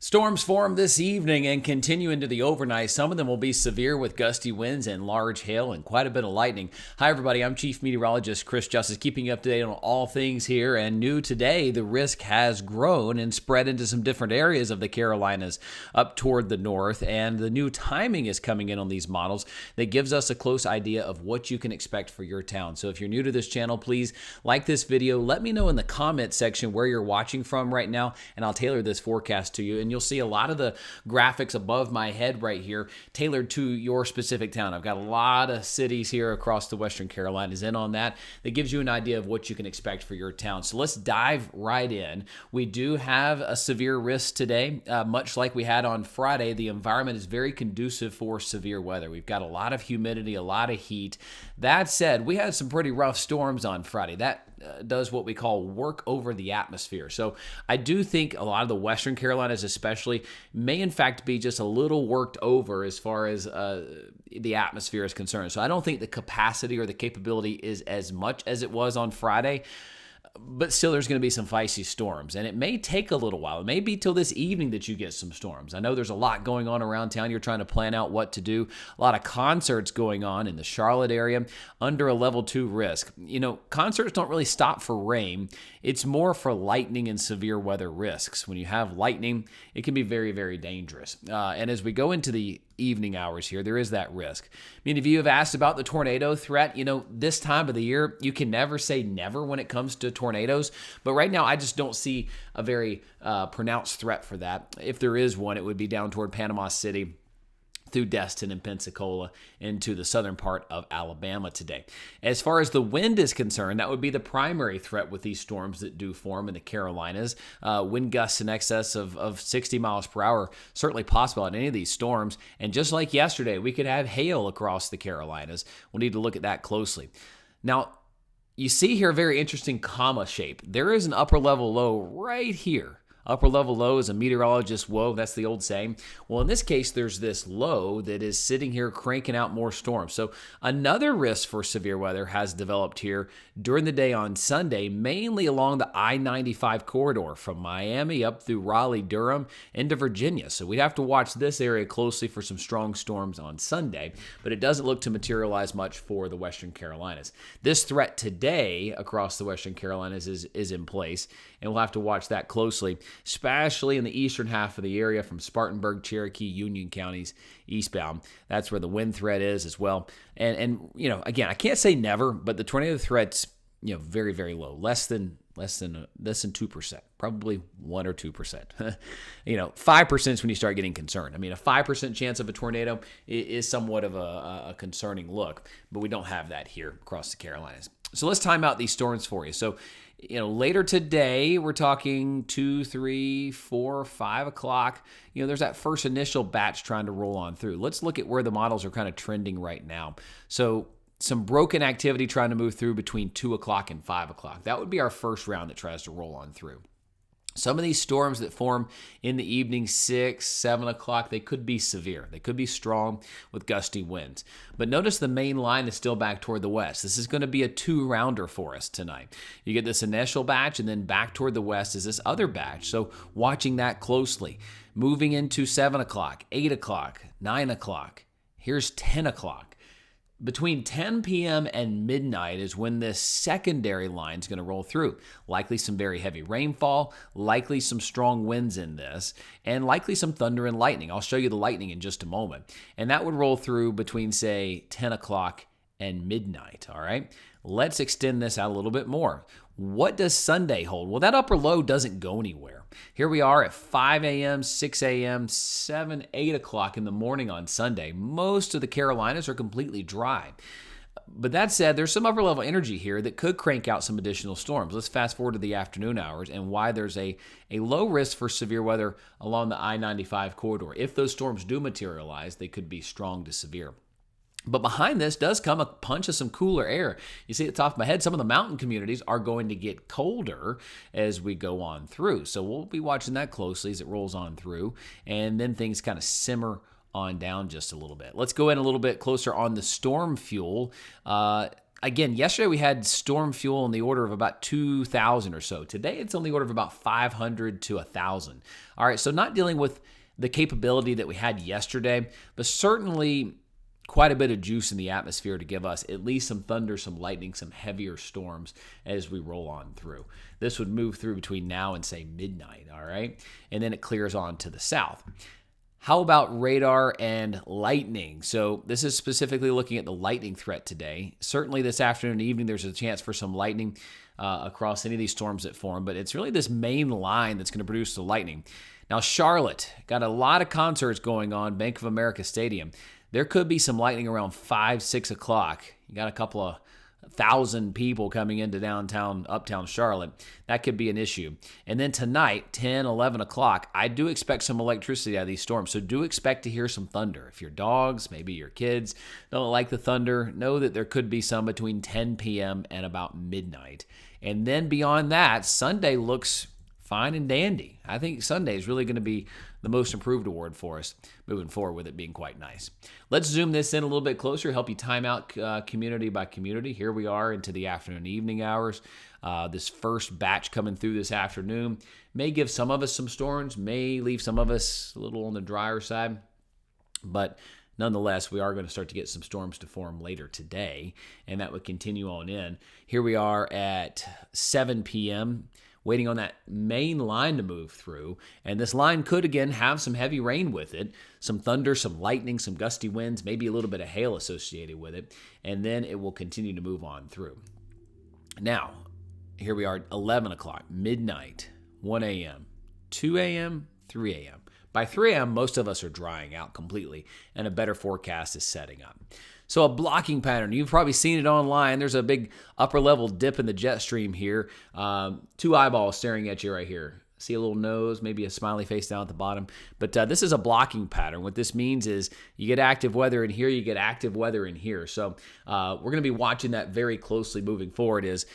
Storms form this evening and continue into the overnight. Some of them will be severe with gusty winds and large hail and quite a bit of lightning. Hi, everybody. I'm Chief Meteorologist Chris Justus, keeping you up to date on all things here. And new today, the risk has grown and spread into some different areas of the Carolinas up toward the north. And the new timing is coming in on these models that gives us a close idea of what you can expect for your town. So if you're new to this channel, please like this video. Let me know in the comment section where you're watching from right now, and I'll tailor this forecast to you. And you'll see a lot of the graphics above my head right here tailored to your specific town. I've got a lot of cities here across the Western Carolinas in on that. That gives you an idea of what you can expect for your town. So let's dive right in. We do have a severe risk today. Much like we had on Friday, the environment is very conducive for severe weather. We've got a lot of humidity, a lot of heat. That said, we had some pretty rough storms on Friday. That does what we call work over the atmosphere. So I do think a lot of the Western Carolinas especially may in fact be just a little worked over as far as the atmosphere is concerned. So I don't think the capacity or the capability is as much as it was on Friday. But still, there's going to be some feisty storms, and it may take a little while. It may be till this evening that you get some storms. I know there's a lot going on around town. You're trying to plan out what to do. A lot of concerts going on in the Charlotte area under a level 2 risk. You know, concerts don't really stop for rain. It's more for lightning and severe weather risks. When you have lightning, it can be very, very dangerous. And as we go into the evening hours here, there is that risk. Many of you have asked about the tornado threat. You know, this time of the year, you can never say never when it comes to tornadoes, but right now I just don't see a very pronounced threat for that. If there is one, it would be down toward Panama City, through Destin and Pensacola into the southern part of Alabama today. As far as the wind is concerned, that would be the primary threat with these storms that do form in the Carolinas. Wind gusts in excess of 60 miles per hour, certainly possible in any of these storms. And just like yesterday, we could have hail across the Carolinas. We'll need to look at that closely. Now, you see here a very interesting comma shape. There is an upper level low right here. Upper level low is a meteorologist's woe. That's the old saying. Well, in this case, there's this low that is sitting here cranking out more storms. So another risk for severe weather has developed here during the day on Sunday, mainly along the I-95 corridor from Miami up through Raleigh, Durham, into Virginia. So we'd have to watch this area closely for some strong storms on Sunday, but it doesn't look to materialize much for the Western Carolinas. This threat today across the Western Carolinas is in place, and we'll have to watch that closely, especially in the eastern half of the area from Spartanburg, Cherokee, Union counties eastbound. That's where the wind threat is as well. And you know, again, I can't say never, but the tornado threat's, you know, very, very low, less than 2%, probably 1 or 2%. You know, 5% is when you start getting concerned. I mean, a 5% chance of a tornado is somewhat of a concerning look, but we don't have that here across the Carolinas. So let's time out these storms for you. So, you know, later today, we're talking 2, 3, 4, 5 o'clock. You know, there's that first initial batch trying to roll on through. Let's look at where the models are kind of trending right now. So some broken activity trying to move through between 2 o'clock and 5 o'clock. That would be our first round that tries to roll on through. Some of these storms that form in the evening, 6, 7 o'clock, they could be severe. They could be strong with gusty winds. But notice the main line is still back toward the west. This is going to be a 2-rounder for us tonight. You get this initial batch, and then back toward the west is this other batch. So watching that closely. Moving into 7 o'clock, 8 o'clock, 9 o'clock. Here's 10 o'clock. Between 10 p.m. and midnight is when this secondary line is going to roll through. Likely some very heavy rainfall, likely some strong winds in this, and likely some thunder and lightning. I'll show you the lightning in just a moment. And that would roll through between, say, 10 o'clock and midnight, all right? Let's extend this out a little bit more. What does Sunday hold? Well, that upper low doesn't go anywhere. Here we are at 5 a.m., 6 a.m., 7, 8 o'clock in the morning on Sunday. Most of the Carolinas are completely dry. But that said, there's some upper level energy here that could crank out some additional storms. Let's fast forward to the afternoon hours and why there's a low risk for severe weather along the I-95 corridor. If those storms do materialize, they could be strong to severe. But behind this does come a punch of some cooler air. You see at the top of my head, some of the mountain communities are going to get colder as we go on through. So we'll be watching that closely as it rolls on through. And then things kind of simmer on down just a little bit. Let's go in a little bit closer on the storm fuel. again, yesterday we had storm fuel in the order of about 2,000 or so. Today it's on the order of about 500 to 1,000. All right, so not dealing with the capability that we had yesterday, but certainly quite a bit of juice in the atmosphere to give us at least some thunder, some lightning, some heavier storms as we roll on through. This would move through between now and, say, midnight, all right? And then it clears on to the south. How about radar and lightning? So this is specifically looking at the lightning threat today. Certainly this afternoon and evening, there's a chance for some lightning across any of these storms that form, but it's really this main line that's going to produce the lightning. Now, Charlotte got a lot of concerts going on, Bank of America Stadium. There could be some lightning around 5, 6 o'clock. You got a couple of 1,000 people coming into uptown Charlotte. That could be an issue. And then tonight, 10, 11 o'clock, I do expect some electricity out of these storms. So do expect to hear some thunder. If your dogs, maybe your kids, don't like the thunder, know that there could be some between 10 p.m. and about midnight. And then beyond that, Sunday looks fine and dandy. I think Sunday is really going to be the most improved award for us moving forward, with it being quite nice. Let's zoom this in a little bit closer, help you time out community by community. Here we are into the afternoon, evening hours. This first batch coming through this afternoon may give some of us some storms, may leave some of us a little on the drier side, but nonetheless, we are going to start to get some storms to form later today, and that would continue on in. Here we are at 7 p.m., waiting on that main line to move through. And this line could, again, have some heavy rain with it, some thunder, some lightning, some gusty winds, maybe a little bit of hail associated with it. And then it will continue to move on through. Now, here we are, 11 o'clock, midnight, 1 a.m., 2 a.m., 3 a.m. By 3 a.m., most of us are drying out completely, and a better forecast is setting up. So a blocking pattern, you've probably seen it online. There's a big upper level dip in the jet stream here. 2 eyeballs staring at you right here. See a little nose, maybe a smiley face down at the bottom. But this is a blocking pattern. What this means is you get active weather in here, you get active weather in here. So we're going to be watching that very closely moving forward as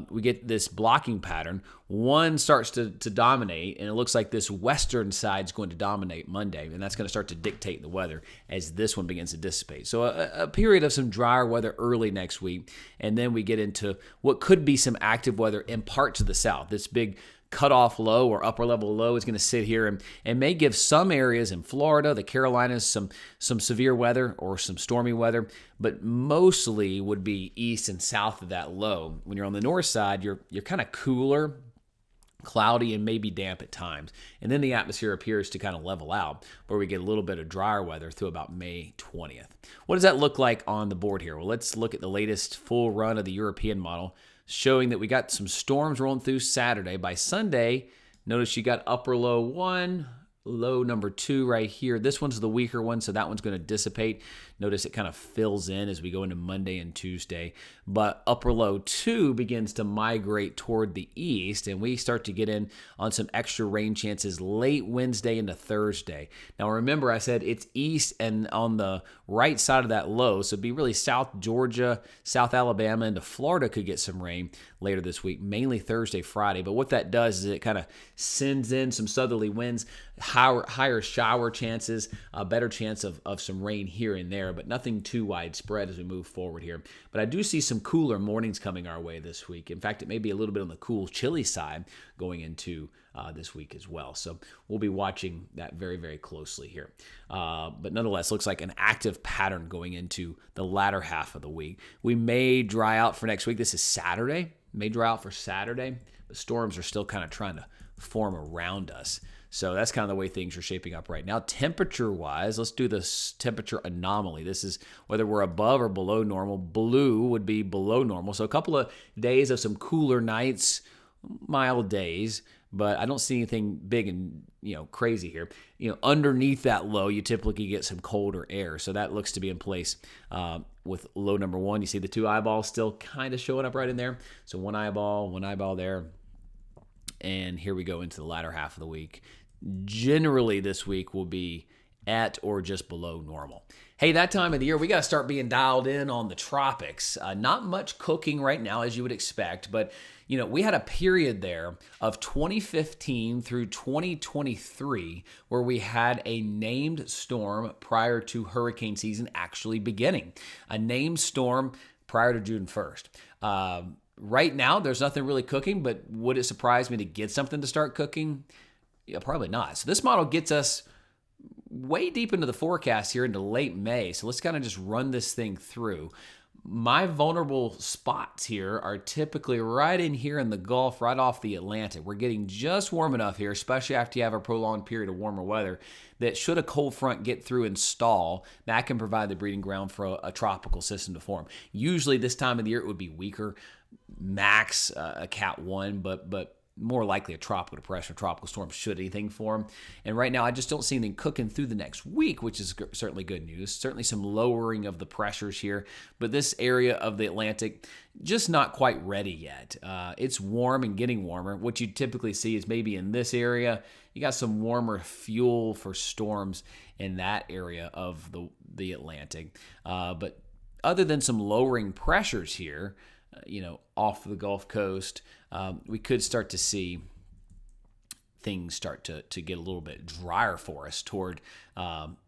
we get this blocking pattern. One starts to dominate, and it looks like this western side is going to dominate Monday, and that's going to start to dictate the weather as this one begins to dissipate. So a period of some drier weather early next week, and then we get into what could be some active weather in parts of the south. This big cutoff low or upper level low is going to sit here and may give some areas in Florida, the Carolinas, some severe weather or some stormy weather, but mostly would be east and south of that low. When you're on the north side, you're kind of cooler, cloudy, and maybe damp at times. And then the atmosphere appears to kind of level out where we get a little bit of drier weather through about May 20th. What does that look like on the board here? Well, let's look at the latest full run of the European model, showing that we got some storms rolling through Saturday. By Sunday, notice you got upper low 1, low number 2 right here. This one's the weaker one, so that one's going to dissipate. Notice it kind of fills in as we go into Monday and Tuesday. But upper low 2 begins to migrate toward the east, and we start to get in on some extra rain chances late Wednesday into Thursday. Now remember, I said it's east and on the right side of that low, so it'd be really South Georgia, South Alabama, into Florida could get some rain later this week, mainly Thursday, Friday. But what that does is it kind of sends in some southerly winds, higher shower chances, a better chance of some rain here and there, but nothing too widespread as we move forward here. But I do see some cooler mornings coming our way this week. In fact, it may be a little bit on the cool, chilly side going into this week as well. So we'll be watching that very, very closely here. But nonetheless, looks like an active pattern going into the latter half of the week. We may dry out for next week. This is Saturday. May dry out for Saturday. The storms are still kind of trying to form around us. So that's kind of the way things are shaping up right now. Temperature-wise, let's do this temperature anomaly. This is whether we're above or below normal. Blue would be below normal. So a couple of days of some cooler nights, mild days, but I don't see anything big and crazy here. Underneath that low, you typically get some colder air. So that looks to be in place with low number 1. You see the 2 eyeballs still kind of showing up right in there. So one eyeball there. And here we go into the latter half of the week. Generally, this week will be at or just below normal. Hey, that time of the year, we got to start being dialed in on the tropics. Not much cooking right now, as you would expect, but we had a period there of 2015 through 2023 where we had a named storm prior to hurricane season actually beginning. A named storm prior to June 1st. Right now, there's nothing really cooking, but would it surprise me to get something to start cooking? Yeah, probably not. So this model gets us way deep into the forecast here into late May. So let's kind of just run this thing through. My vulnerable spots here are typically right in here in the Gulf, right off the Atlantic. We're getting just warm enough here, especially after you have a prolonged period of warmer weather, that should a cold front get through and stall, that can provide the breeding ground for a tropical system to form. Usually this time of the year it would be weaker, max a Cat 1, but more likely a tropical depression or tropical storm should anything form. And right now, I just don't see anything cooking through the next week, which is certainly good news. Certainly some lowering of the pressures here, but this area of the Atlantic just not quite ready yet. It's warm and getting warmer. What you typically see is maybe in this area, you got some warmer fuel for storms in that area of the Atlantic. But other than some lowering pressures here, off the Gulf Coast, we could start to see things start to get a little bit drier for us toward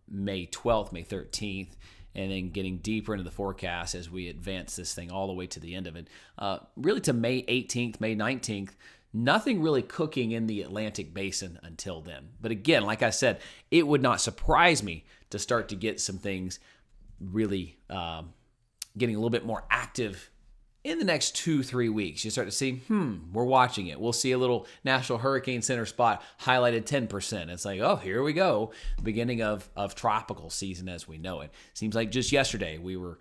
May 12th, May 13th, and then getting deeper into the forecast as we advance this thing all the way to the end of it. Really to May 18th, May 19th, nothing really cooking in the Atlantic basin until then. But again, like I said, it would not surprise me to start to get some things really getting a little bit more active in the next 2-3 weeks. You start to see, we're watching it. We'll see a little National Hurricane Center spot highlighted 10%. It's like, oh, here we go. The beginning of tropical season as we know it. Seems like just yesterday we were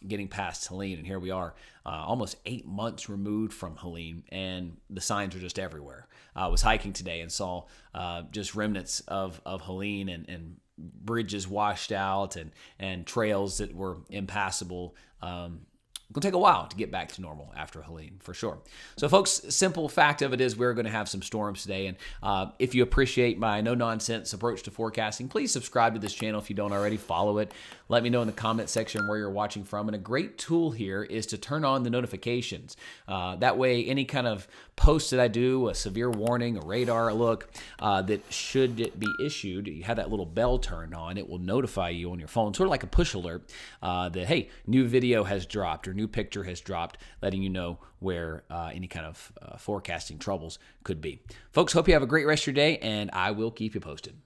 getting past Helene, and here we are almost 8 months removed from Helene, and the signs are just everywhere. I was hiking today and saw just remnants of Helene and bridges washed out and trails that were impassable. It'll take a while to get back to normal after Helene, for sure. So, folks, simple fact of it is we're going to have some storms today. And if you appreciate my no-nonsense approach to forecasting, please subscribe to this channel if you don't already. Follow it. Let me know in the comment section where you're watching from. And a great tool here is to turn on the notifications. That way, any kind of post that I do, a severe warning, a radar alert that should be issued, you have that little bell turned on, it will notify you on your phone, sort of like a push alert that, hey, new video has dropped or new picture has dropped, letting you know where any kind of forecasting troubles could be. Folks, hope you have a great rest of your day, and I will keep you posted.